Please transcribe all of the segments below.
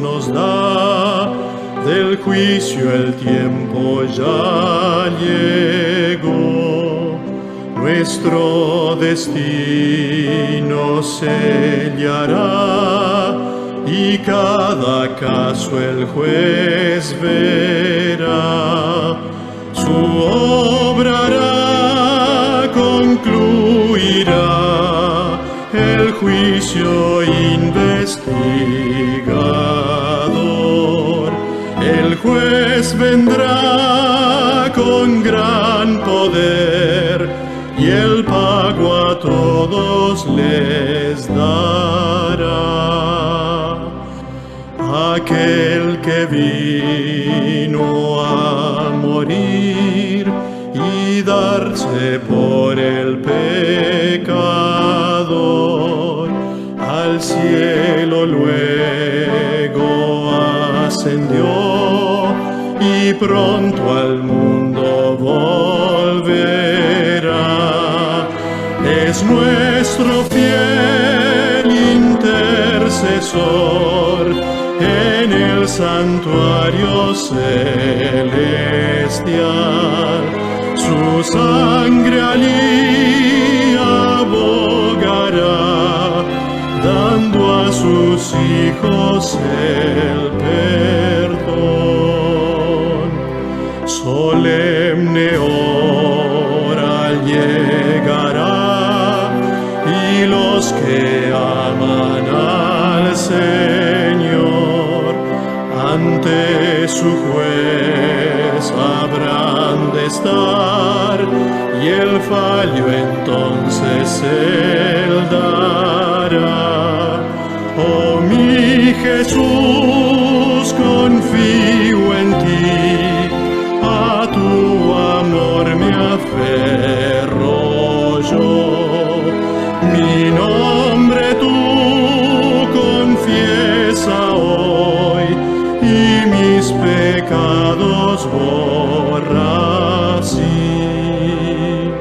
nos da, del juicio el tiempo ya llegó. Nuestro destino sellará y cada caso el juez verá. Su obra hará, concluirá el juicio investigador. El juez vendrá con gran poder y el pago a todos les dará. Aquel que vino a morir y darse por el pecador, al cielo luego ascendió y pronto al mundo volverá. Es nuestro fiel intercesor en el santuario celestial. Su sangre allí abogará, dando a sus hijos el perdón. Solemne hora llegará y los que aman al Señor ante su juez habrán de estar, y el fallo entonces él dará. Oh mi Jesús, confío en ti, a tu amor me aferro yo. Mi nombre tú confiesa hoy y mis pecados borra así.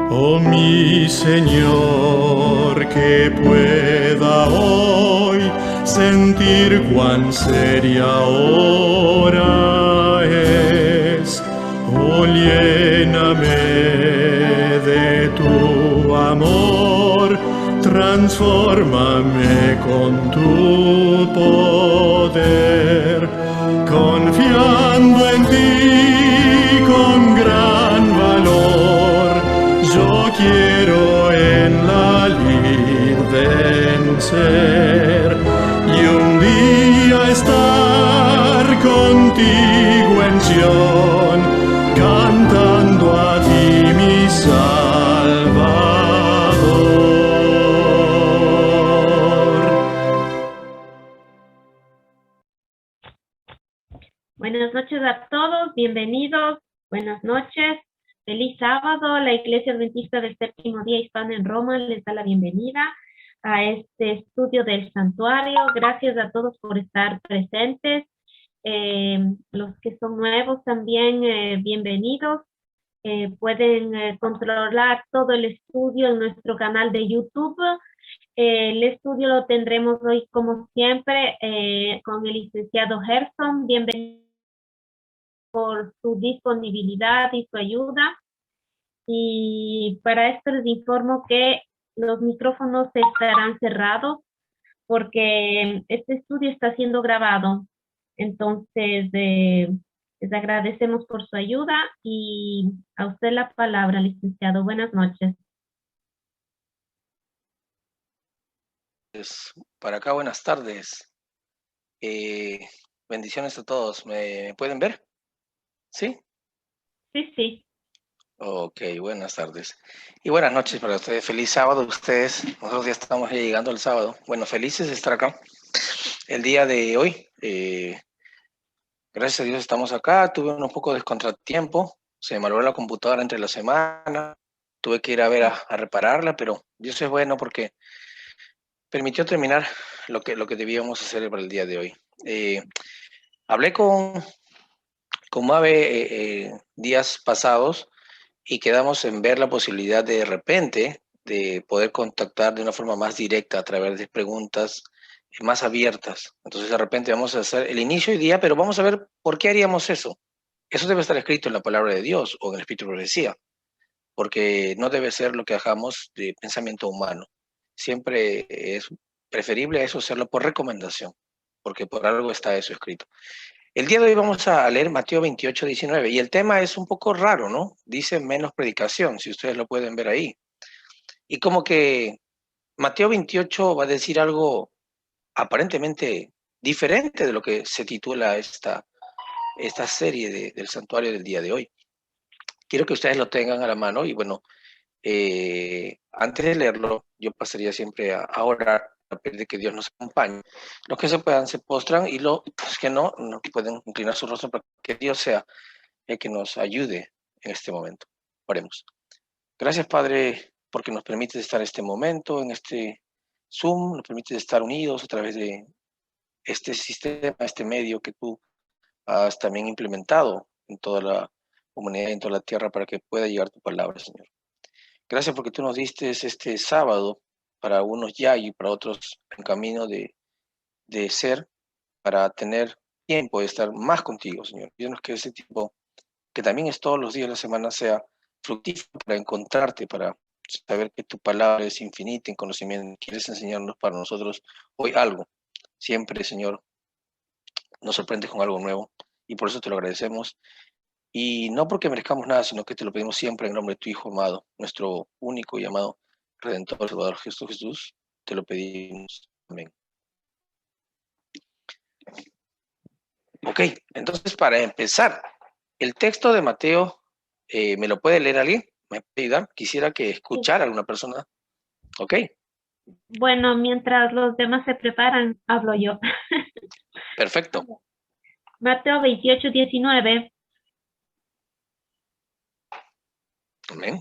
Oh mi Señor, que pueda hoy sentir cuán seria hora es. Oh, lléname de tu amor, transfórmame con tu poder, confiando en ti con gran valor. Yo quiero en la lid vencer y un día estar contigo en Sion, cantando a ti mi Salvador. Buenas noches a todos, bienvenidos, buenas noches, feliz sábado. La Iglesia Adventista del Séptimo Día Hispano en Roma les da la bienvenida a este estudio del santuario. Gracias a todos por estar presentes. Los que son nuevos también, bienvenidos. Pueden controlar todo el estudio en nuestro canal de YouTube. El estudio lo tendremos hoy, como siempre, con el licenciado Gerson. Bienvenido por su disponibilidad y su ayuda. Y para esto les informo que los micrófonos estarán cerrados porque este estudio está siendo grabado. Entonces, les agradecemos por su ayuda y a usted la palabra, licenciado. Buenas noches. Para acá, buenas tardes. Bendiciones a todos. ¿Me pueden ver? ¿Sí? Sí, sí. Ok, buenas tardes. Y buenas noches para ustedes. Feliz sábado a ustedes. Nosotros ya estamos llegando al sábado. Bueno, felices de estar acá. El día de hoy, gracias a Dios estamos acá. Tuve un poco de contratiempo. Se me malogró la computadora entre la semana. Tuve que ir a ver a repararla, pero Dios es bueno porque permitió terminar lo que debíamos hacer para el día de hoy. Hablé con Mabe días pasados y quedamos en ver la posibilidad de repente de poder contactar de una forma más directa a través de preguntas más abiertas. Entonces de repente vamos a hacer el inicio del día, pero vamos a ver por qué haríamos eso. Eso debe estar escrito en la palabra de Dios o en el Espíritu de Profecía, porque no debe ser lo que hagamos de pensamiento humano. Siempre es preferible a eso hacerlo por recomendación, porque por algo está eso escrito. El día de hoy vamos a leer Mateo 28, 19, y el tema es un poco raro, ¿no? Dice menos predicación, si ustedes lo pueden ver ahí. Y como que Mateo 28 va a decir algo aparentemente diferente de lo que se titula esta serie del santuario del día de hoy. Quiero que ustedes lo tengan a la mano y bueno, antes de leerlo, yo pasaría siempre a orar, a pedir que Dios nos acompañe. Los que se puedan se postran y los que no pueden inclinar su rostro para que Dios sea el que nos ayude en este momento. Oremos. Gracias, Padre, porque nos permites estar en este momento, en este Zoom, nos permites estar unidos a través de este sistema, este medio que tú has también implementado en toda la humanidad, en toda la tierra, para que pueda llegar tu palabra, Señor. Gracias porque tú nos diste este sábado, para unos ya y para otros en camino de ser, para tener tiempo de estar más contigo, Señor. Pídenos que ese tiempo, que también es todos los días de la semana, sea fructífero para encontrarte, para saber que tu palabra es infinita en conocimiento. Quieres enseñarnos para nosotros hoy algo. Siempre, Señor, nos sorprendes con algo nuevo y por eso te lo agradecemos. Y no porque merezcamos nada, sino que te lo pedimos siempre en nombre de tu Hijo amado, nuestro único y amado Redentor, Salvador Jesús. Te lo pedimos. Amén. Ok, entonces para empezar, el texto de Mateo, ¿me lo puede leer alguien? ¿Me puede ayudar? Quisiera que escuchara a alguna persona. Ok. Bueno, mientras los demás se preparan, hablo yo. Perfecto. Mateo 28, 19. Amén.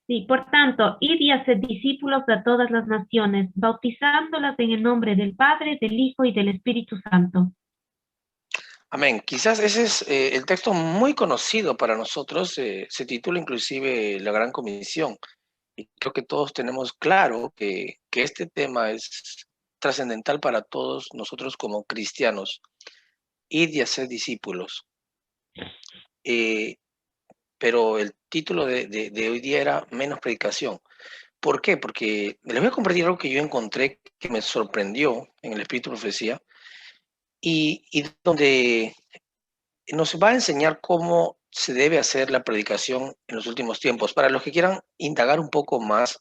Sí, por tanto, id y haced discípulos de todas las naciones, bautizándolas en el nombre del Padre, del Hijo y del Espíritu Santo. Amén. Quizás ese es el texto muy conocido para nosotros, se titula inclusive La Gran Comisión. Y creo que todos tenemos claro que este tema es trascendental para todos nosotros como cristianos. Ir y hacer discípulos. Pero el título de hoy día era menos predicación. ¿Por qué? Porque les voy a compartir algo que yo encontré que me sorprendió en el Espíritu de Profecía y donde nos va a enseñar cómo se debe hacer la predicación en los últimos tiempos. Para los que quieran indagar un poco más,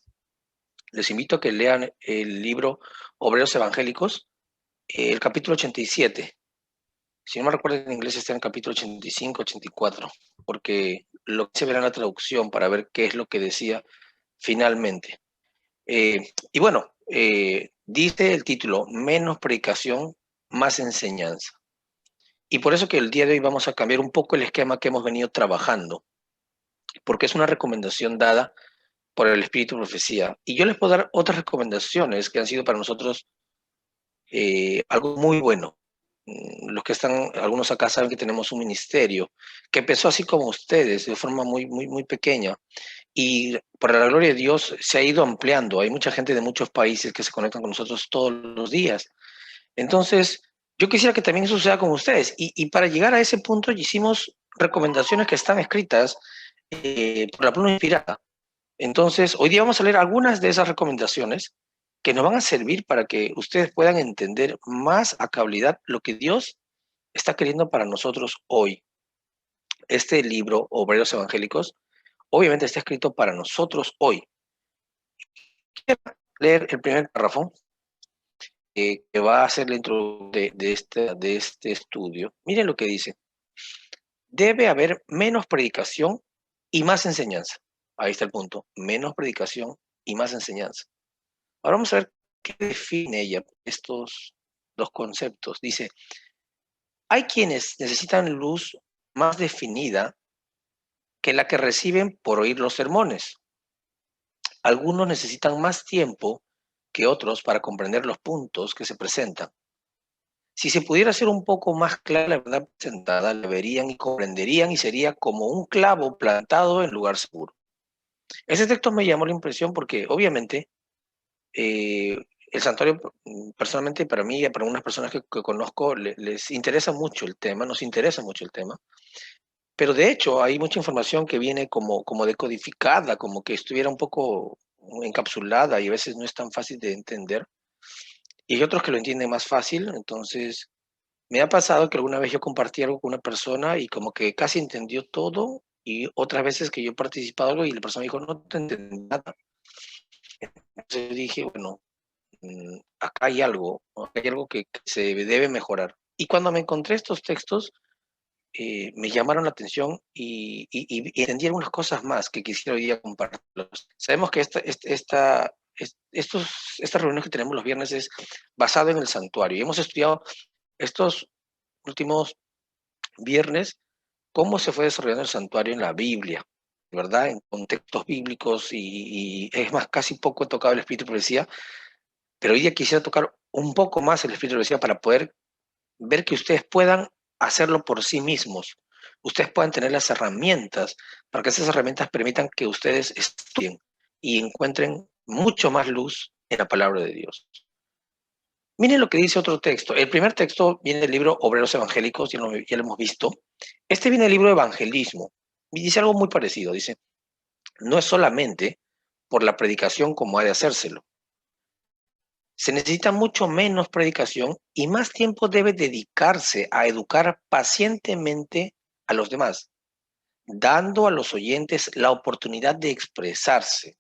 les invito a que lean el libro Obreros Evangélicos, el capítulo 87. Si no me recuerdo, en inglés está en el capítulo 85, 84, porque lo que se verá en la traducción para ver qué es lo que decía finalmente. Y bueno, dice el título, menos predicación, más enseñanza. Y por eso que el día de hoy vamos a cambiar un poco el esquema que hemos venido trabajando, porque es una recomendación dada por el Espíritu de Profecía. Y yo les puedo dar otras recomendaciones que han sido para nosotros algo muy bueno. Los que están, algunos acá saben que tenemos un ministerio que empezó así como ustedes, de forma muy pequeña. Y por la gloria de Dios se ha ido ampliando. Hay mucha gente de muchos países que se conectan con nosotros todos los días. Entonces, yo quisiera que también eso suceda con ustedes. Y para llegar a ese punto hicimos recomendaciones que están escritas por la pluma inspirada. Entonces, hoy día vamos a leer algunas de esas recomendaciones que nos van a servir para que ustedes puedan entender más a cabalidad lo que Dios está queriendo para nosotros hoy. Este libro, Obreros Evangélicos, obviamente está escrito para nosotros hoy. Quiero leer el primer párrafo que va a ser la introducción de este estudio. Miren lo que dice. Debe haber menos predicación y más enseñanza. Ahí está el punto. Menos predicación y más enseñanza. Ahora vamos a ver qué define ella estos dos conceptos. Dice, hay quienes necesitan luz más definida que la que reciben por oír los sermones. Algunos necesitan más tiempo que otros para comprender los puntos que se presentan. Si se pudiera hacer un poco más clara la verdad presentada, la verían y comprenderían y sería como un clavo plantado en lugar seguro. Ese texto me llamó la impresión porque obviamente el santuario, personalmente para mí y para unas personas que conozco, les interesa mucho el tema, nos interesa mucho el tema, pero de hecho hay mucha información que viene como decodificada, como que estuviera un poco encapsulada y a veces no es tan fácil de entender. Y hay otros que lo entienden más fácil, entonces me ha pasado que alguna vez yo compartí algo con una persona y como que casi entendió todo y otras veces que yo he participado algo y la persona dijo, no te entendí nada. Entonces dije, bueno, acá hay algo, ¿no? Hay algo que se debe mejorar. Y cuando me encontré estos textos, me llamaron la atención y entendí algunas cosas más que quisiera hoy día compartirlos. Sabemos que estas reuniones que tenemos los viernes es basado en el santuario y hemos estudiado estos últimos viernes cómo se fue desarrollando el santuario en la Biblia, ¿verdad? En contextos bíblicos y es más, casi poco he tocado el Espíritu de Profecía, pero hoy día quisiera tocar un poco más el Espíritu de Profecía para poder ver que ustedes puedan hacerlo por sí mismos. Ustedes puedan tener las herramientas para que esas herramientas permitan que ustedes estudien y encuentren mucho más luz en la palabra de Dios. Miren lo que dice otro texto. El primer texto viene del libro Obreros Evangélicos, ya lo hemos visto. Este viene del libro Evangelismo y dice algo muy parecido. Dice, no es solamente por la predicación como ha de hacérselo. Se necesita mucho menos predicación y más tiempo debe dedicarse a educar pacientemente a los demás, dando a los oyentes la oportunidad de expresarse.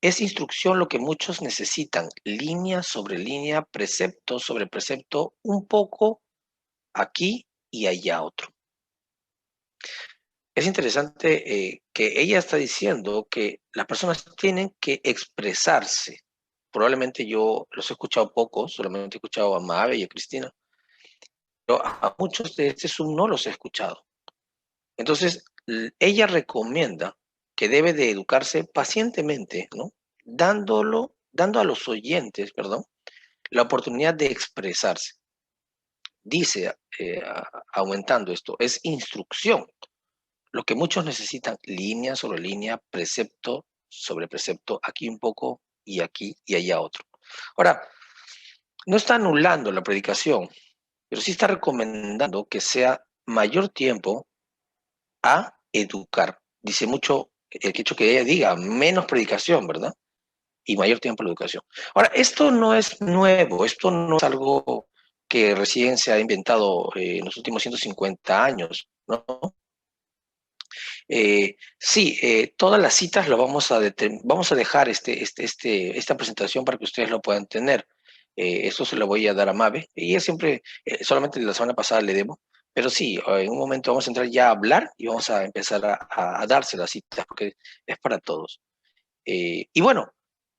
Es instrucción lo que muchos necesitan, línea sobre línea, precepto sobre precepto, un poco aquí y allá otro. Es interesante que ella está diciendo que las personas tienen que expresarse. Probablemente yo los he escuchado pocos, solamente he escuchado a Mabe y a Cristina, pero a muchos de este Zoom no los he escuchado. Entonces, ella recomienda que debe de educarse pacientemente, ¿no? Dando a los oyentes, perdón, la oportunidad de expresarse. Dice, aumentando esto, es instrucción. Lo que muchos necesitan, línea sobre línea, precepto sobre precepto, aquí un poco y aquí y allá otro. Ahora, no está anulando la predicación, pero sí está recomendando que sea mayor tiempo a educar. Dice mucho el hecho que ella diga menos predicación, ¿verdad? Y mayor tiempo a la educación. Ahora, esto no es nuevo, esto no es algo que recién se ha inventado en los últimos 150 años, ¿no? Sí, todas las citas lo vamos a dejar esta presentación para que ustedes lo puedan tener. Esto se lo voy a dar a Mabe. Ella siempre, solamente la semana pasada le debo, pero sí, en un momento vamos a entrar ya a hablar y vamos a empezar a darse las citas porque es para todos. Y bueno,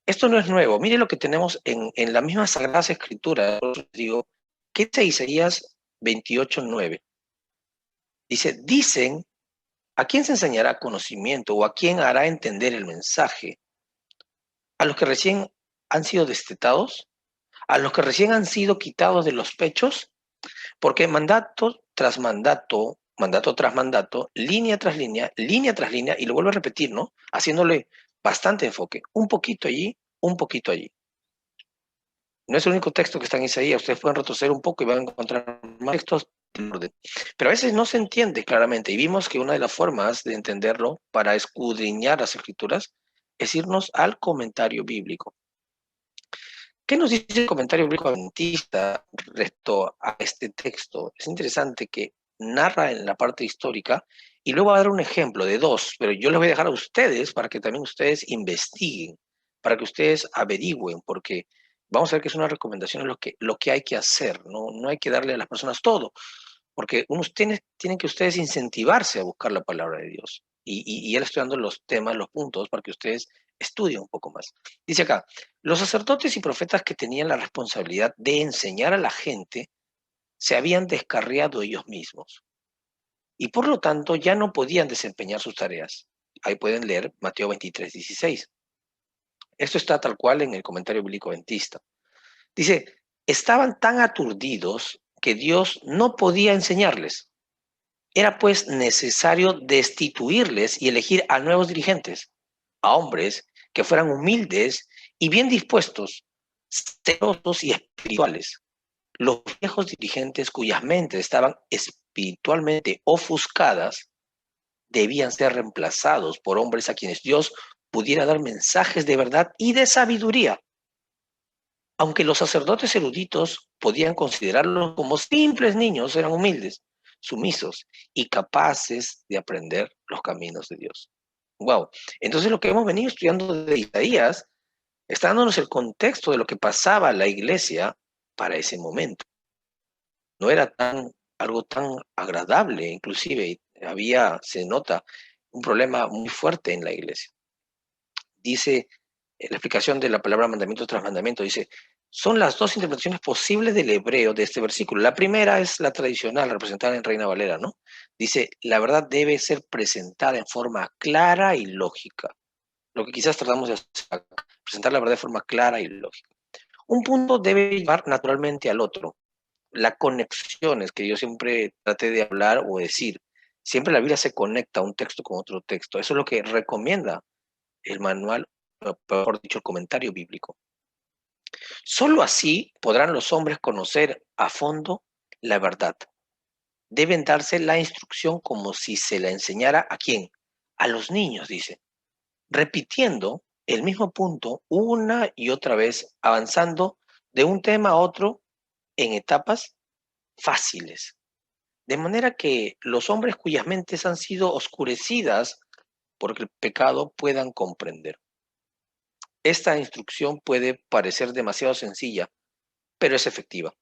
esto no es nuevo. Mire lo que tenemos en la misma Sagradas Escrituras. Digo, ¿qué dice Isaías 28:9? Dice, dicen, ¿a quién se enseñará conocimiento o a quién hará entender el mensaje? ¿A los que recién han sido destetados? ¿A los que recién han sido quitados de los pechos? Porque mandato tras mandato, mandato tras mandato, línea tras línea, y lo vuelvo a repetir, ¿no? Haciéndole bastante enfoque, un poquito allí, un poquito allí. No es el único texto que está en Isaías, ustedes pueden retroceder un poco y van a encontrar más textos de orden. Pero a veces no se entiende claramente, y vimos que una de las formas de entenderlo para escudriñar las escrituras es irnos al comentario bíblico. ¿Qué nos dice el comentario bíblico adventista respecto a este texto? Es interesante que narra en la parte histórica y luego va a dar un ejemplo de dos, pero yo les voy a dejar a ustedes para que también ustedes investiguen, para que ustedes averigüen, porque vamos a ver que es una recomendación lo que hay que hacer, no hay que darle a las personas todo, porque unos tienen que ustedes incentivarse a buscar la palabra de Dios. Y ya les estoy dando los temas, los puntos, para que ustedes estudien un poco más. Dice acá, los sacerdotes y profetas que tenían la responsabilidad de enseñar a la gente se habían descarriado ellos mismos y por lo tanto ya no podían desempeñar sus tareas. Ahí pueden leer Mateo 23:16. Esto está tal cual en el comentario bíblico adventista. Dice, estaban tan aturdidos que Dios no podía enseñarles. Era pues necesario destituirles y elegir a nuevos dirigentes, a hombres que fueran humildes y bien dispuestos, celosos y espirituales. Los viejos dirigentes cuyas mentes estaban espiritualmente ofuscadas debían ser reemplazados por hombres a quienes Dios pudiera dar mensajes de verdad y de sabiduría. Aunque los sacerdotes eruditos podían considerarlos como simples niños, eran humildes, sumisos y capaces de aprender los caminos de Dios. Wow. Entonces lo que hemos venido estudiando de Isaías está dándonos el contexto de lo que pasaba en la iglesia para ese momento. No era algo tan agradable, inclusive se nota un problema muy fuerte en la iglesia. Dice, la explicación de la palabra mandamiento tras mandamiento, dice, son las dos interpretaciones posibles del hebreo de este versículo. La primera es la tradicional, representada en Reina Valera, ¿no? Dice, la verdad debe ser presentada en forma clara y lógica. Lo que quizás tratamos de hacer, presentar la verdad de forma clara y lógica. Un punto debe llevar naturalmente al otro. La conexión es que yo siempre traté de hablar o decir. Siempre la Biblia se conecta un texto con otro texto. Eso es lo que recomienda el manual, mejor dicho, el comentario bíblico. Solo así podrán los hombres conocer a fondo la verdad. Deben darse la instrucción como si se la enseñara ¿a quién? A los niños, dice. Repitiendo el mismo punto una y otra vez, avanzando de un tema a otro en etapas fáciles. De manera que los hombres cuyas mentes han sido oscurecidas por el pecado puedan comprender. Esta instrucción puede parecer demasiado sencilla, pero es efectiva.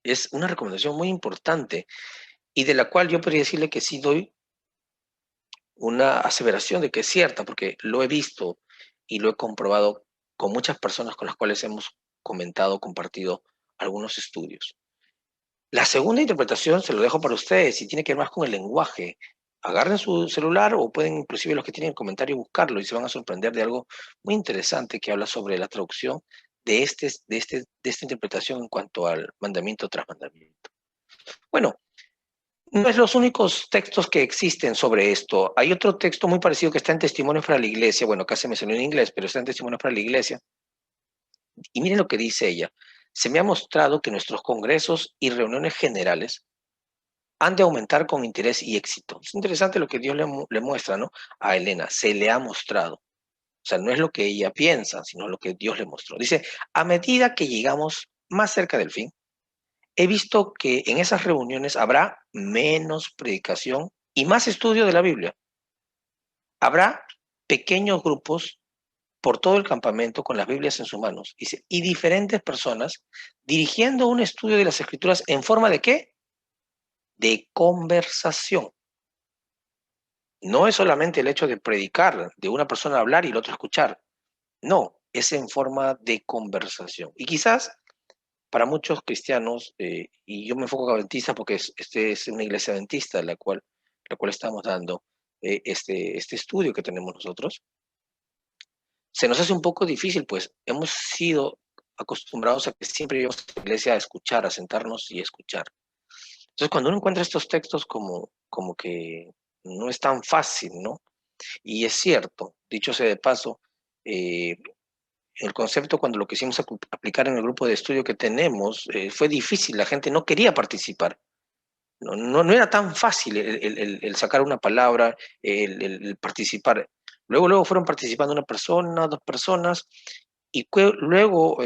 Es una recomendación muy importante y de la cual yo podría decirle que sí doy una aseveración de que es cierta, porque lo he visto y lo he comprobado con muchas personas con las cuales hemos comentado, compartido algunos estudios. La segunda interpretación se lo dejo para ustedes y tiene que ver más con el lenguaje. Agarren su celular o pueden inclusive los que tienen el comentario buscarlo y se van a sorprender de algo muy interesante que habla sobre la traducción de esta interpretación en cuanto al mandamiento tras mandamiento. Bueno, no es los únicos textos que existen sobre esto. Hay otro texto muy parecido que está en Testimonios para la Iglesia. Bueno, acá se mencionó en inglés, pero está en Testimonios para la Iglesia. Y miren lo que dice ella. Se me ha mostrado que nuestros congresos y reuniones generales han de aumentar con interés y éxito. Es interesante lo que Dios le muestra, ¿no? A Elena, se le ha mostrado. O sea, no es lo que ella piensa, sino lo que Dios le mostró. Dice, a medida que llegamos más cerca del fin, he visto que en esas reuniones habrá menos predicación y más estudio de la Biblia. Habrá pequeños grupos por todo el campamento con las Biblias en sus manos. Dice, y diferentes personas dirigiendo un estudio de las Escrituras en forma de ¿qué? De conversación. No es solamente el hecho de predicar, de una persona hablar y el otro escuchar. No, es en forma de conversación. Y quizás para muchos cristianos, y yo me enfoco en adventistas porque este es una iglesia adventista la cual estamos dando este estudio que tenemos nosotros, se nos hace un poco difícil, pues hemos sido acostumbrados a que siempre íbamos a la iglesia a escuchar, a sentarnos y escuchar. Entonces, cuando uno encuentra estos textos como que no es tan fácil, ¿no? Y es cierto, dicho sea de paso, el concepto cuando lo quisimos aplicar en el grupo de estudio que tenemos, fue difícil, la gente no quería participar. No era tan fácil el sacar una palabra, el participar. Luego fueron participando una persona, dos personas, y luego,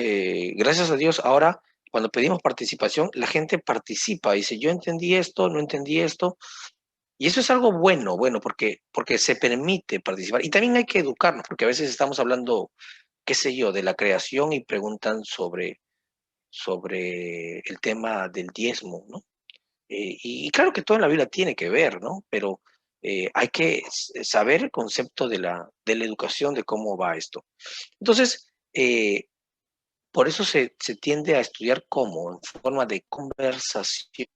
gracias a Dios, ahora cuando pedimos participación, la gente participa, dice, yo entendí esto, no entendí esto, y eso es algo bueno, porque se permite participar. Y también hay que educarnos, porque a veces estamos hablando, qué sé yo, de la creación y preguntan sobre el tema del diezmo, ¿no? Y claro que todo en la Biblia tiene que ver, ¿no? Pero hay que saber el concepto de la educación, de cómo va esto. Entonces, por eso se tiende a estudiar cómo, en forma de conversación.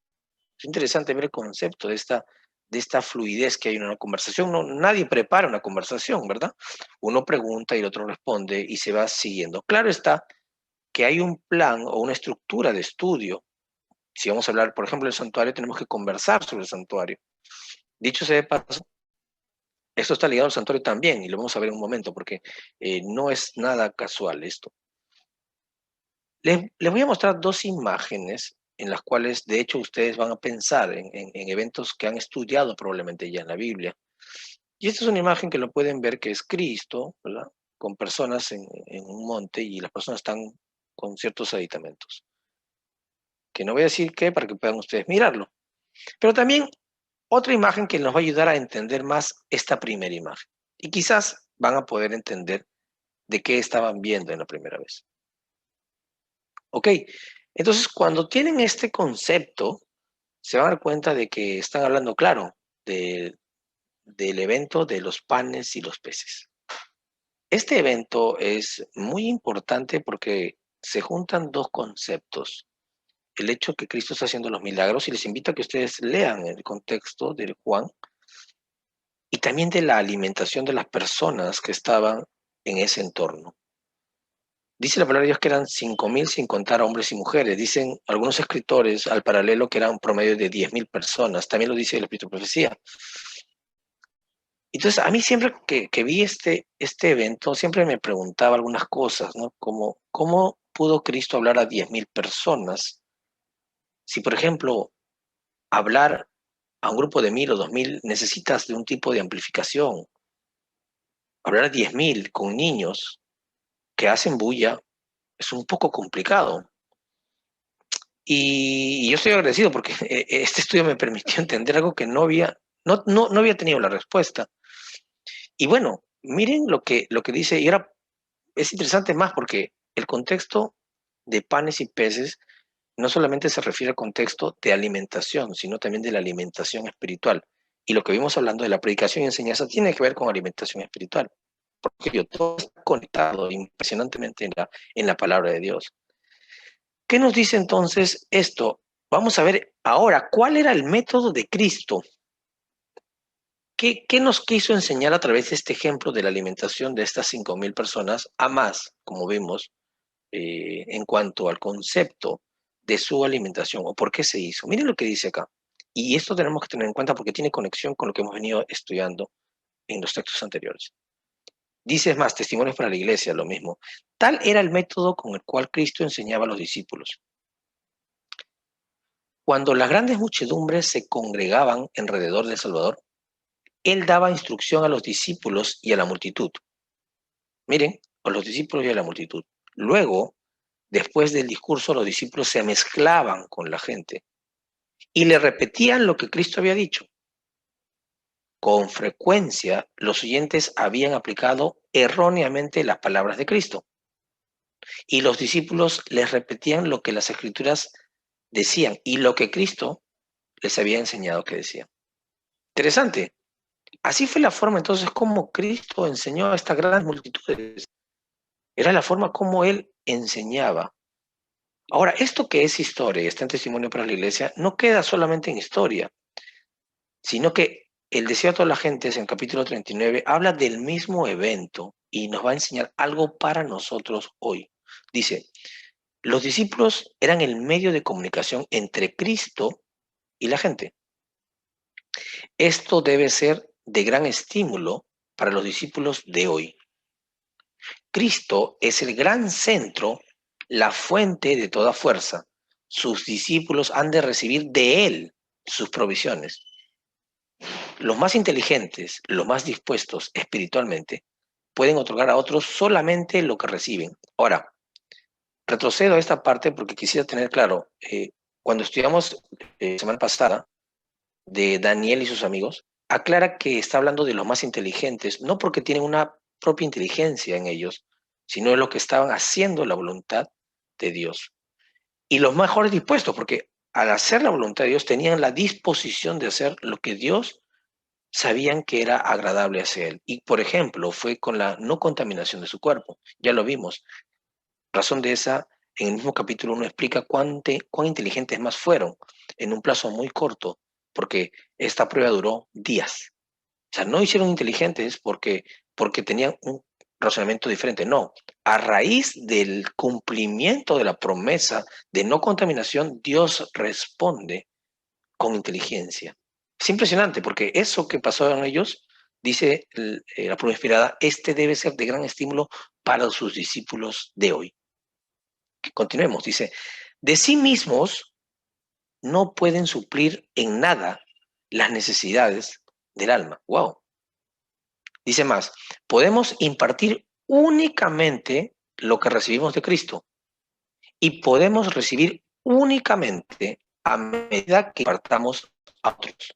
Es interesante ver el concepto de esta fluidez que hay en una conversación. Nadie prepara una conversación, ¿verdad? Uno pregunta y el otro responde y se va siguiendo. Claro está que hay un plan o una estructura de estudio. Si vamos a hablar, por ejemplo, del santuario, tenemos que conversar sobre el santuario. Dicho sea de paso, esto está ligado al santuario también, y lo vamos a ver en un momento, porque no es nada casual esto. Les voy a mostrar dos imágenes en las cuales, de hecho, ustedes van a pensar en eventos que han estudiado probablemente ya en la Biblia. Y esta es una imagen que lo pueden ver que es Cristo, ¿verdad? Con personas en un monte y las personas están con ciertos aditamentos. Que no voy a decir qué para que puedan ustedes mirarlo. Pero también otra imagen que nos va a ayudar a entender más esta primera imagen. Y quizás van a poder entender de qué estaban viendo en la primera vez. Ok, entonces cuando tienen este concepto, se van a dar cuenta de que están hablando, claro, del evento de los panes y los peces. Este evento es muy importante porque se juntan dos conceptos. El hecho que Cristo está haciendo los milagros, y les invito a que ustedes lean el contexto de Juan, y también de la alimentación de las personas que estaban en ese entorno. Dice la palabra de Dios que eran 5.000 sin contar a hombres y mujeres. Dicen algunos escritores al paralelo que eran un promedio de 10.000 personas. También lo dice el Espíritu de Profecía. Entonces, a mí siempre que vi este evento, siempre me preguntaba algunas cosas, ¿no? Como, ¿cómo pudo Cristo hablar a 10.000 personas? Si, por ejemplo, hablar a un grupo de 1.000 o 2.000 necesitas de un tipo de amplificación. Hablar a 10.000 con niños que hacen bulla es un poco complicado. Y yo estoy agradecido porque este estudio me permitió entender algo que no había tenido la respuesta. Y bueno, miren lo que dice, y ahora es interesante más porque el contexto de panes y peces no solamente se refiere al contexto de alimentación, sino también de la alimentación espiritual. Y lo que vimos hablando de la predicación y enseñanza tiene que ver con alimentación espiritual, porque todo está conectado impresionantemente en la palabra de Dios. ¿Qué nos dice entonces esto? Vamos a ver ahora cuál era el método de Cristo. ¿Qué nos quiso enseñar a través de este ejemplo de la alimentación de estas 5.000 personas a más, como vimos, en cuanto al concepto de su alimentación o por qué se hizo? Miren lo que dice acá. Y esto tenemos que tener en cuenta porque tiene conexión con lo que hemos venido estudiando en los textos anteriores. Dice, es más, testimonios para la iglesia, lo mismo. Tal era el método con el cual Cristo enseñaba a los discípulos. Cuando las grandes muchedumbres se congregaban alrededor del Salvador, él daba instrucción a los discípulos y a la multitud. Miren, a los discípulos y a la multitud. Luego, después del discurso, los discípulos se mezclaban con la gente y le repetían lo que Cristo había dicho. Con frecuencia, los oyentes habían aplicado erróneamente las palabras de Cristo y los discípulos les repetían lo que las Escrituras decían y lo que Cristo les había enseñado que decían. Interesante. Así fue la forma entonces como Cristo enseñó a estas grandes multitudes. Era la forma como Él enseñaba. Ahora, esto que es historia y está en Testimonio para la Iglesia, no queda solamente en historia, sino que el deseo de toda la gente, en capítulo 39, habla del mismo evento y nos va a enseñar algo para nosotros hoy. Dice, los discípulos eran el medio de comunicación entre Cristo y la gente. Esto debe ser de gran estímulo para los discípulos de hoy. Cristo es el gran centro, la fuente de toda fuerza. Sus discípulos han de recibir de Él sus provisiones. Los más inteligentes, los más dispuestos espiritualmente, pueden otorgar a otros solamente lo que reciben. Ahora, retrocedo a esta parte porque quisiera tener claro, cuando estudiamos la semana pasada de Daniel y sus amigos, aclara que está hablando de los más inteligentes, no porque tienen una propia inteligencia en ellos, sino de los que estaban haciendo la voluntad de Dios. Y los mejores dispuestos, porque al hacer la voluntad de Dios tenían la disposición de hacer lo que Dios sabían que era agradable hacia Él. Y, por ejemplo, fue con la no contaminación de su cuerpo. Ya lo vimos. Razón de esa, en el mismo capítulo 1 explica cuán inteligentes más fueron en un plazo muy corto, porque esta prueba duró días. O sea, no hicieron inteligentes porque tenían un razonamiento diferente. No, a raíz del cumplimiento de la promesa de no contaminación, Dios responde con inteligencia. Es impresionante porque eso que pasó en ellos, dice la prueba inspirada, debe ser de gran estímulo para sus discípulos de hoy. Que continuemos, dice, de sí mismos no pueden suplir en nada las necesidades del alma. Wow. Dice más, podemos impartir únicamente lo que recibimos de Cristo y podemos recibir únicamente a medida que impartamos a otros.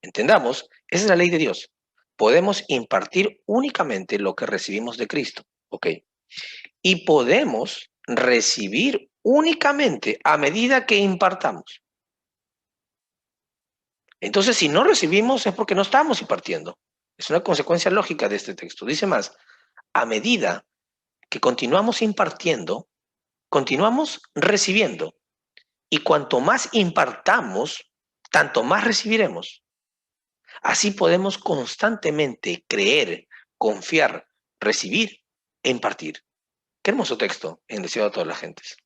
Entendamos, esa es la ley de Dios. Podemos impartir únicamente lo que recibimos de Cristo, ¿ok? Y podemos recibir únicamente a medida que impartamos. Entonces, si no recibimos es porque no estamos impartiendo. Es una consecuencia lógica de este texto. Dice más, a medida que continuamos impartiendo, continuamos recibiendo. Y cuanto más impartamos, tanto más recibiremos. Así podemos constantemente creer, confiar, recibir e impartir. Qué hermoso texto en Deseado a todas las gentes.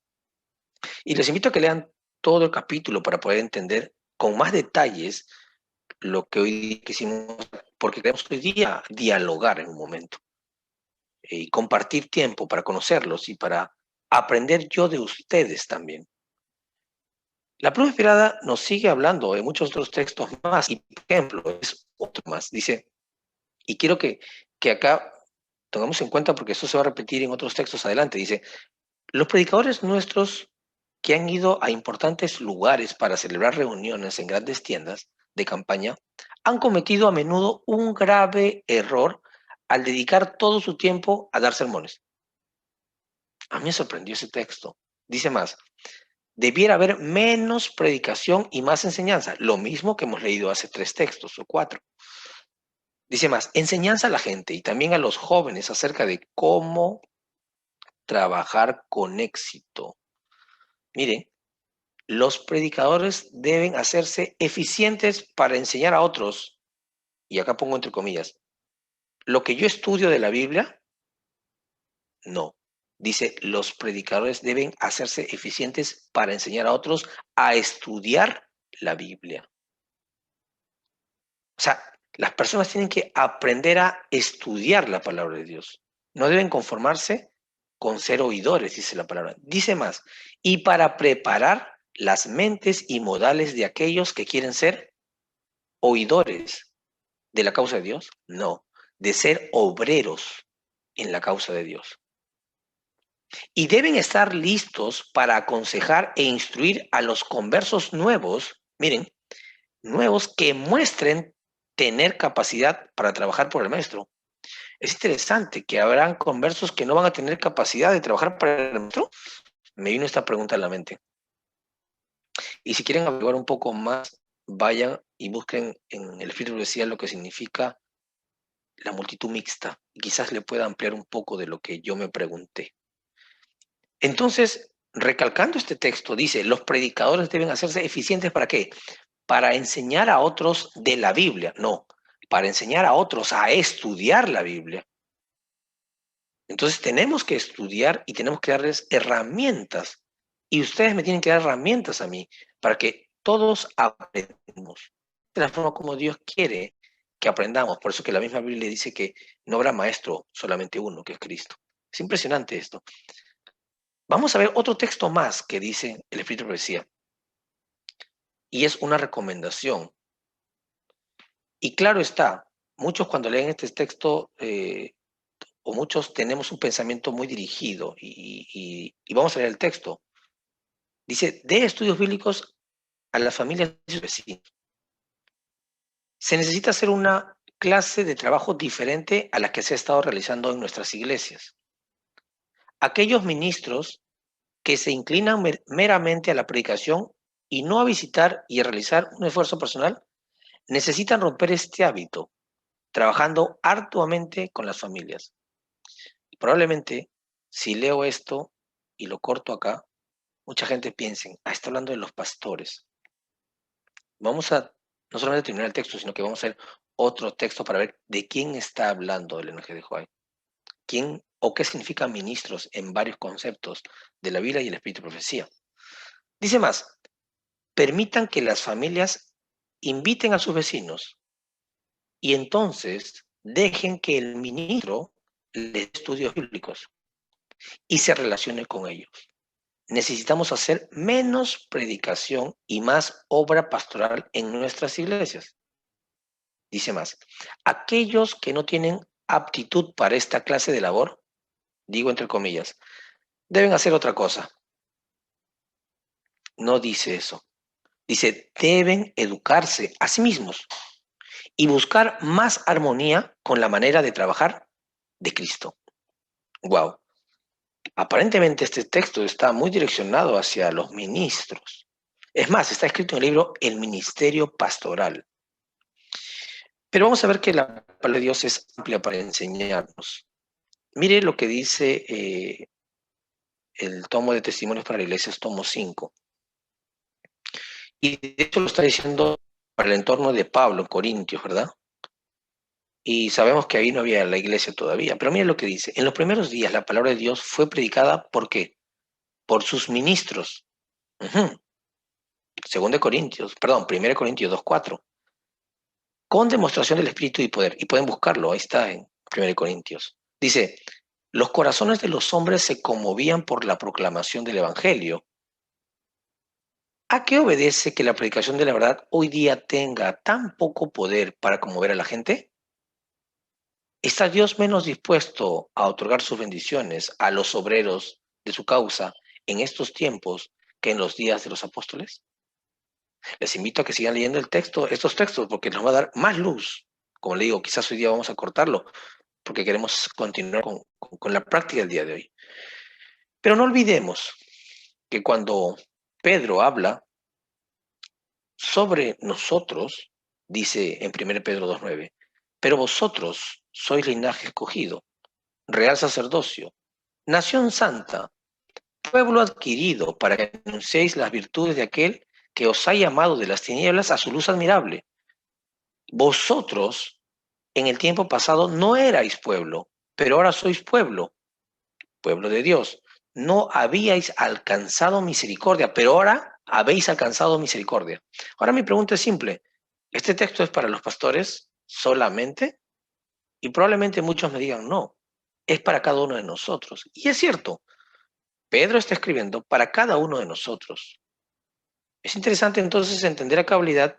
Y les invito a que lean todo el capítulo para poder entender con más detalles lo que hoy quisimos, porque queremos hoy día dialogar en un momento y compartir tiempo para conocerlos y para aprender yo de ustedes también. La pluma inspirada nos sigue hablando en muchos otros textos más, y por ejemplo, es otro más, dice, y quiero que acá tengamos en cuenta porque esto se va a repetir en otros textos adelante, dice, los predicadores nuestros que han ido a importantes lugares para celebrar reuniones en grandes tiendas de campaña, han cometido a menudo un grave error al dedicar todo su tiempo a dar sermones. A mí me sorprendió ese texto. Dice más, debiera haber menos predicación y más enseñanza, lo mismo que hemos leído hace 3 textos o 4. Dice más, enseñanza a la gente y también a los jóvenes acerca de cómo trabajar con éxito. Miren, los predicadores deben hacerse eficientes para enseñar a otros, y acá pongo entre comillas, lo que yo estudio de la Biblia, no. Dice, los predicadores deben hacerse eficientes para enseñar a otros a estudiar la Biblia. O sea, las personas tienen que aprender a estudiar la palabra de Dios. No deben conformarse con ser oidores, dice la palabra. Dice más, y para preparar las mentes y modales de aquellos que quieren ser oidores de la causa de Dios, no, de ser obreros en la causa de Dios. Y deben estar listos para aconsejar e instruir a los conversos nuevos, miren, nuevos que muestren tener capacidad para trabajar por el maestro. Es interesante que habrán conversos que no van a tener capacidad de trabajar para el maestro. Me vino esta pregunta a la mente. Y si quieren averiguar un poco más, vayan y busquen en el Espíritu Profecía lo que significa la multitud mixta. Y quizás le pueda ampliar un poco de lo que yo me pregunté. Entonces, recalcando este texto, dice, los predicadores deben hacerse eficientes ¿para qué? Para enseñar a otros de la Biblia. No, para enseñar a otros a estudiar la Biblia. Entonces tenemos que estudiar y tenemos que darles herramientas. Y ustedes me tienen que dar herramientas a mí para que todos aprendamos de la forma como Dios quiere que aprendamos. Por eso que la misma Biblia dice que no habrá maestro, solamente uno, que es Cristo. Es impresionante esto. Vamos a ver otro texto más que dice el Espíritu de Profecía. Y es una recomendación. Y claro está, muchos cuando leen este texto, o muchos tenemos un pensamiento muy dirigido, y vamos a leer el texto. Dice, de estudios bíblicos a las familias de sus vecinos. Se necesita hacer una clase de trabajo diferente a la que se ha estado realizando en nuestras iglesias. Aquellos ministros que se inclinan meramente a la predicación y no a visitar y a realizar un esfuerzo personal, necesitan romper este hábito, trabajando arduamente con las familias. Probablemente, si leo esto y lo corto acá, mucha gente piensa, está hablando de los pastores. Vamos a no solamente terminar el texto, sino que vamos a hacer otro texto para ver de quién está hablando el Evangelio de Juan. ¿Quién o qué significan ministros en varios conceptos de la Biblia y el Espíritu de Profecía? Dice más, permitan que las familias inviten a sus vecinos y entonces dejen que el ministro les dé estudios bíblicos y se relacione con ellos. necesitamos hacer menos predicación y más obra pastoral en nuestras iglesias. Dice más, aquellos que no tienen aptitud para esta clase de labor, digo entre comillas, deben hacer otra cosa. No dice eso. Dice, deben educarse a sí mismos y buscar más armonía con la manera de trabajar de Cristo. Wow. Aparentemente este texto está muy direccionado hacia los ministros. Es más, está escrito en el libro El Ministerio Pastoral. Pero vamos a ver que la palabra de Dios es amplia para enseñarnos. Mire lo que dice el tomo de Testimonios para la Iglesia, es tomo 5. Y de hecho lo está diciendo para el entorno de Pablo en Corintios, ¿verdad? Y sabemos que ahí no había la iglesia todavía. Pero mire lo que dice. En los primeros días la palabra de Dios fue predicada, ¿por qué? Por sus ministros. Uh-huh. 1 Corintios 2:4. Con demostración del Espíritu y poder. Y pueden buscarlo, ahí está en 1 Corintios. Dice, los corazones de los hombres se conmovían por la proclamación del Evangelio. ¿A qué obedece que la predicación de la verdad hoy día tenga tan poco poder para conmover a la gente? ¿Está Dios menos dispuesto a otorgar sus bendiciones a los obreros de su causa en estos tiempos que en los días de los apóstoles? Les invito a que sigan leyendo estos textos, porque nos va a dar más luz. Como le digo, quizás hoy día vamos a cortarlo, porque queremos continuar con la práctica del día de hoy. Pero no olvidemos que cuando Pedro habla sobre nosotros, dice en 1 Pedro 2:9, pero vosotros sois linaje escogido, real sacerdocio, nación santa, pueblo adquirido, para que anunciéis las virtudes de aquel que os ha llamado de las tinieblas a su luz admirable. Vosotros en el tiempo pasado no erais pueblo, pero ahora sois pueblo, pueblo de Dios. No habíais alcanzado misericordia, pero ahora habéis alcanzado misericordia. Ahora mi pregunta es simple. ¿Este texto es para los pastores solamente? Y probablemente muchos me digan, no, es para cada uno de nosotros. Y es cierto, Pedro está escribiendo para cada uno de nosotros. Es interesante entonces entender a cabalidad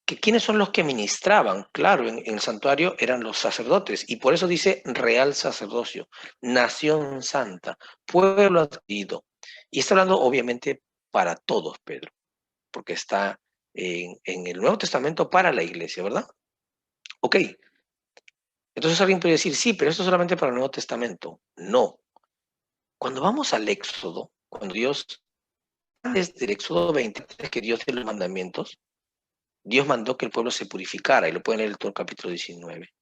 que quiénes son los que ministraban. Claro, en el santuario eran los sacerdotes, y por eso dice real sacerdocio, nación santa, pueblo adquirido. Y está hablando obviamente para todos, Pedro, porque está en el Nuevo Testamento para la iglesia, ¿verdad? Ok. Entonces alguien puede decir, sí, pero esto es solamente para el Nuevo Testamento. No. Cuando vamos al Éxodo, cuando Dios, desde el Éxodo 23, que Dios dio los mandamientos, Dios mandó que el pueblo se purificara, y lo pueden leer en todo el capítulo 19.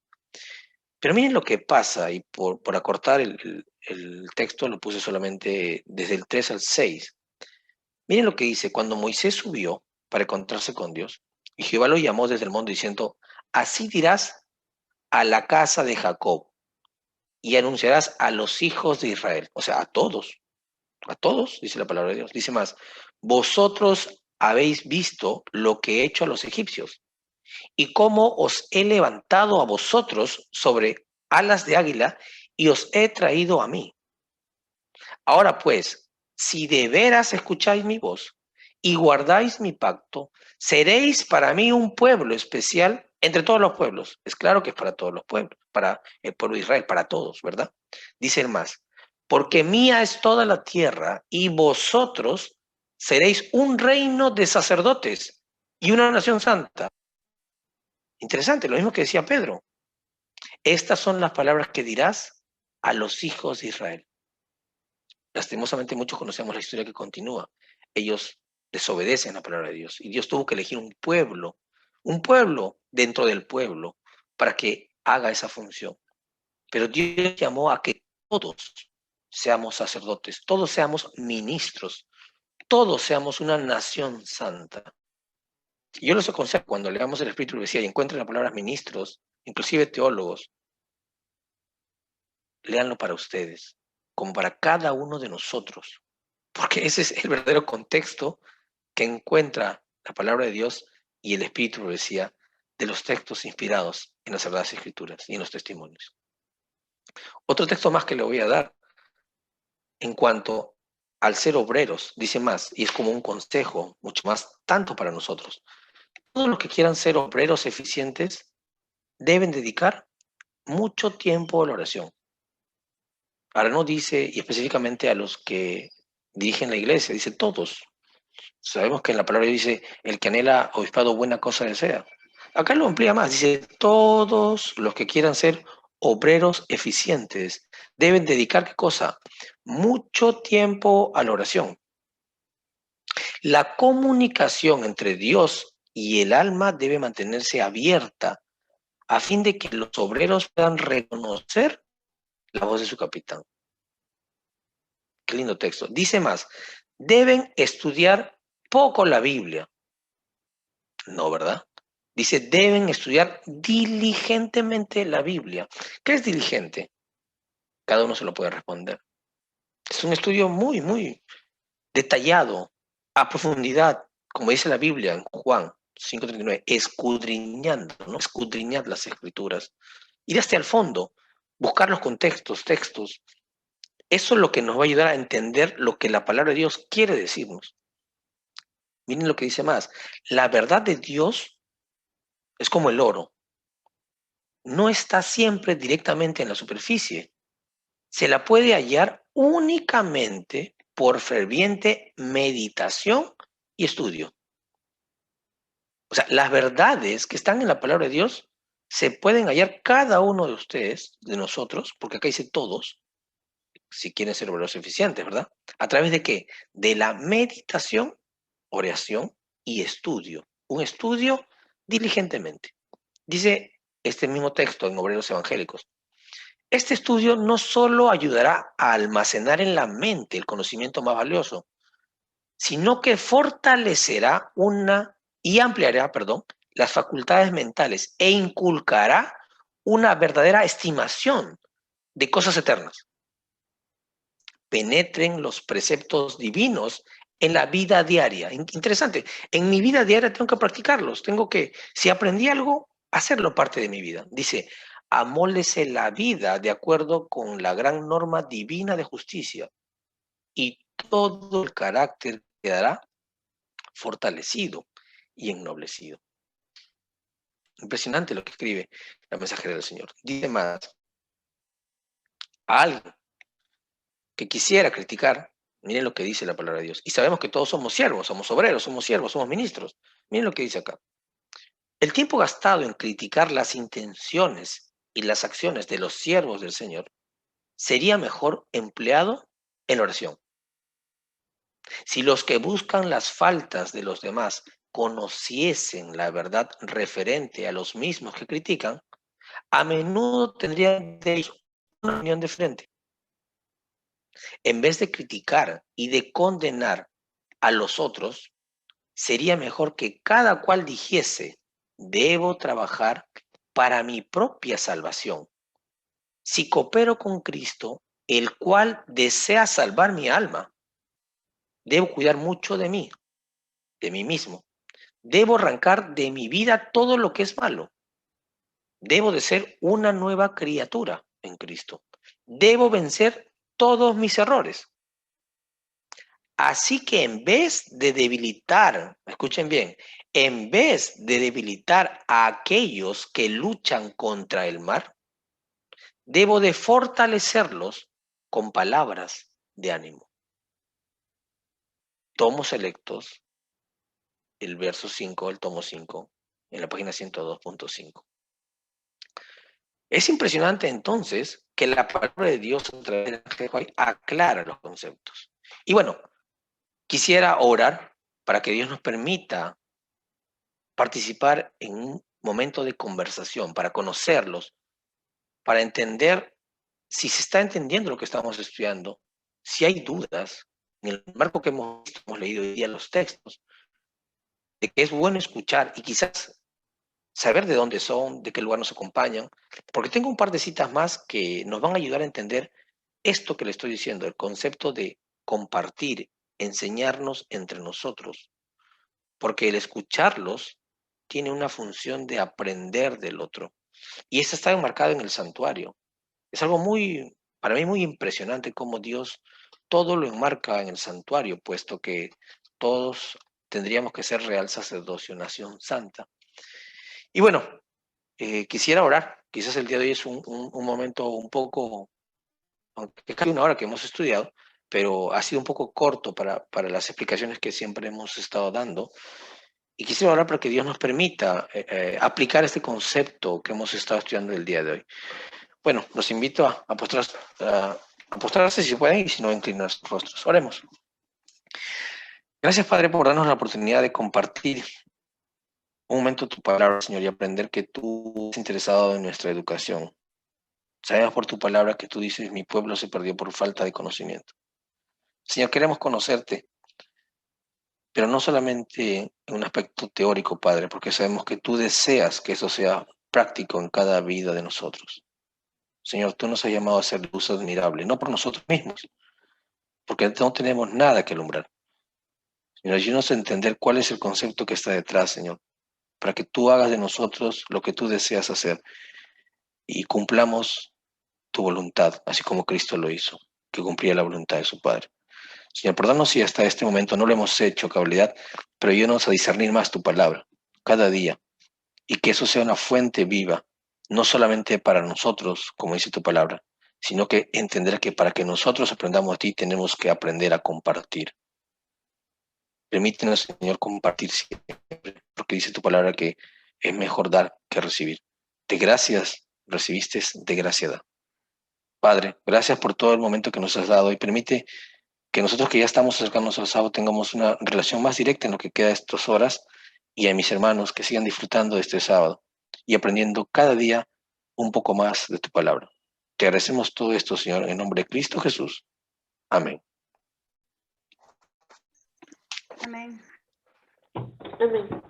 Pero miren lo que pasa, y por acortar el texto lo puse solamente desde el 3 al 6. Miren lo que dice, cuando Moisés subió para encontrarse con Dios, y Jehová lo llamó desde el monte diciendo, así dirás a la casa de Jacob, y anunciarás a los hijos de Israel, o sea, a todos, dice la palabra de Dios. Dice más, vosotros habéis visto lo que he hecho a los egipcios, y cómo os he levantado a vosotros sobre alas de águila, y os he traído a mí. Ahora pues, si de veras escucháis mi voz, y guardáis mi pacto, seréis para mí un pueblo especial entre todos los pueblos. Es claro que es para todos los pueblos, para el pueblo de Israel, para todos, ¿verdad? Dice el más, porque mía es toda la tierra, y vosotros seréis un reino de sacerdotes y una nación santa. Interesante, lo mismo que decía Pedro. Estas son las palabras que dirás a los hijos de Israel. Lastimosamente muchos conocemos la historia que continúa. Ellos desobedecen la palabra de Dios, y Dios tuvo que elegir un pueblo dentro del pueblo para que haga esa función. Pero Dios llamó a que todos seamos sacerdotes, todos seamos ministros, todos seamos una nación santa. Y yo les aconsejo, cuando leamos el Espíritu de Profecía y encuentren las palabras ministros, inclusive teólogos, léanlo para ustedes, como para cada uno de nosotros, porque ese es el verdadero contexto que encuentra la palabra de Dios y el Espíritu de Profecía de los textos inspirados en las Sagradas Escrituras y en los testimonios. Otro texto más que le voy a dar en cuanto al ser obreros, dice más, y es como un consejo, mucho más tanto para nosotros. Todos los que quieran ser obreros eficientes deben dedicar mucho tiempo a la oración. Ahora no dice, y específicamente a los que dirigen la iglesia, dice todos. Sabemos que en la palabra dice, el que anhela obispado buena cosa desea. Acá lo amplía más, dice, todos los que quieran ser obreros eficientes deben dedicar, ¿qué cosa? Mucho tiempo a la oración. La comunicación entre Dios y el alma debe mantenerse abierta a fin de que los obreros puedan reconocer la voz de su capitán. Qué lindo texto. Dice más, deben estudiar poco la Biblia. No, ¿verdad? Dice, deben estudiar diligentemente la Biblia. ¿Qué es diligente? Cada uno se lo puede responder. Es un estudio muy, muy detallado, a profundidad, como dice la Biblia en Juan 5:39, escudriñando, ¿no? Escudriñar las escrituras. Ir hasta el fondo, buscar los contextos, textos. Eso es lo que nos va a ayudar a entender lo que la palabra de Dios quiere decirnos. Miren lo que dice más. La verdad de Dios es como el oro. No está siempre directamente en la superficie. Se la puede hallar únicamente por ferviente meditación y estudio. O sea, las verdades que están en la palabra de Dios se pueden hallar cada uno de ustedes, de nosotros, porque acá dice todos, si quieren ser obreros eficientes, ¿verdad? ¿A través de qué? De la meditación, oración y estudio. Un estudio diligentemente. Dice este mismo texto en Obreros Evangélicos. Este estudio no solo ayudará a almacenar en la mente el conocimiento más valioso, sino que fortalecerá y ampliará, las facultades mentales e inculcará una verdadera estimación de cosas eternas. Penetren los preceptos divinos en la vida diaria. Interesante, en mi vida diaria tengo que practicarlos, si aprendí algo, hacerlo parte de mi vida. Dice, amóldese la vida de acuerdo con la gran norma divina de justicia y todo el carácter quedará fortalecido y ennoblecido. Impresionante lo que escribe la mensajera del Señor. Dice más, a alguien que quisiera criticar, miren lo que dice la palabra de Dios. Y sabemos que todos somos siervos, somos obreros, somos siervos, somos ministros. Miren lo que dice acá. El tiempo gastado en criticar las intenciones y las acciones de los siervos del Señor sería mejor empleado en oración. Si los que buscan las faltas de los demás conociesen la verdad referente a los mismos que critican, a menudo tendrían de ellos una opinión de frente. En vez de criticar y de condenar a los otros, sería mejor que cada cual dijese, debo trabajar para mi propia salvación. Si coopero con Cristo, el cual desea salvar mi alma, debo cuidar mucho de mí mismo. Debo arrancar de mi vida todo lo que es malo. Debo de ser una nueva criatura en Cristo. Debo vencer todos mis errores. Así que en vez de debilitar, escuchen bien, en vez de debilitar a aquellos que luchan contra el mal, debo de fortalecerlos con palabras de ánimo. Tomos selectos, el verso 5 del tomo 5, en la página 102.5. Es impresionante entonces que la palabra de Dios a través del ángel aclara los conceptos. Y bueno, quisiera orar para que Dios nos permita participar en un momento de conversación, para conocerlos, para entender si se está entendiendo lo que estamos estudiando, si hay dudas, en el marco que hemos leído hoy día los textos, de que es bueno escuchar y quizás saber de dónde son, de qué lugar nos acompañan, porque tengo un par de citas más que nos van a ayudar a entender esto que le estoy diciendo, el concepto de compartir, enseñarnos entre nosotros, porque el escucharlos tiene una función de aprender del otro. Y esto está enmarcado en el santuario. Es algo para mí muy impresionante cómo Dios todo lo enmarca en el santuario, puesto que todos tendríamos que ser real sacerdocio, nación santa. Y bueno, quisiera orar. Quizás el día de hoy es un momento un poco, aunque casi una hora que hemos estudiado, pero ha sido un poco corto para las explicaciones que siempre hemos estado dando. Y quisiera orar para que Dios nos permita aplicar este concepto que hemos estado estudiando el día de hoy. Bueno, los invito a postrarse si pueden y si no, inclinar sus rostros. Oremos. Gracias, Padre, por darnos la oportunidad de compartir un momento tu palabra, Señor, y aprender que tú estás interesado en nuestra educación. Sabemos por tu palabra que tú dices, mi pueblo se perdió por falta de conocimiento. Señor, queremos conocerte, pero no solamente en un aspecto teórico, Padre, porque sabemos que tú deseas que eso sea práctico en cada vida de nosotros. Señor, tú nos has llamado a ser luz admirable, no por nosotros mismos, porque no tenemos nada que alumbrar. Señor, ayúdanos a entender cuál es el concepto que está detrás, Señor, para que tú hagas de nosotros lo que tú deseas hacer y cumplamos tu voluntad, así como Cristo lo hizo, que cumplía la voluntad de su Padre. Señor, perdónanos si hasta este momento no lo hemos hecho, cabalidad, pero ayúdanos a discernir más tu palabra cada día y que eso sea una fuente viva, no solamente para nosotros, como dice tu palabra, sino que entender que para que nosotros aprendamos a ti tenemos que aprender a compartir. Permítenos, Señor, compartir siempre, porque dice tu palabra que es mejor dar que recibir. De gracias recibiste, de gracia da. Padre, gracias por todo el momento que nos has dado y permite que nosotros que ya estamos acercándonos al sábado tengamos una relación más directa en lo que queda de estas horas y a mis hermanos que sigan disfrutando de este sábado y aprendiendo cada día un poco más de tu palabra. Te agradecemos todo esto, Señor, en nombre de Cristo Jesús. Amén. Amén. Amén.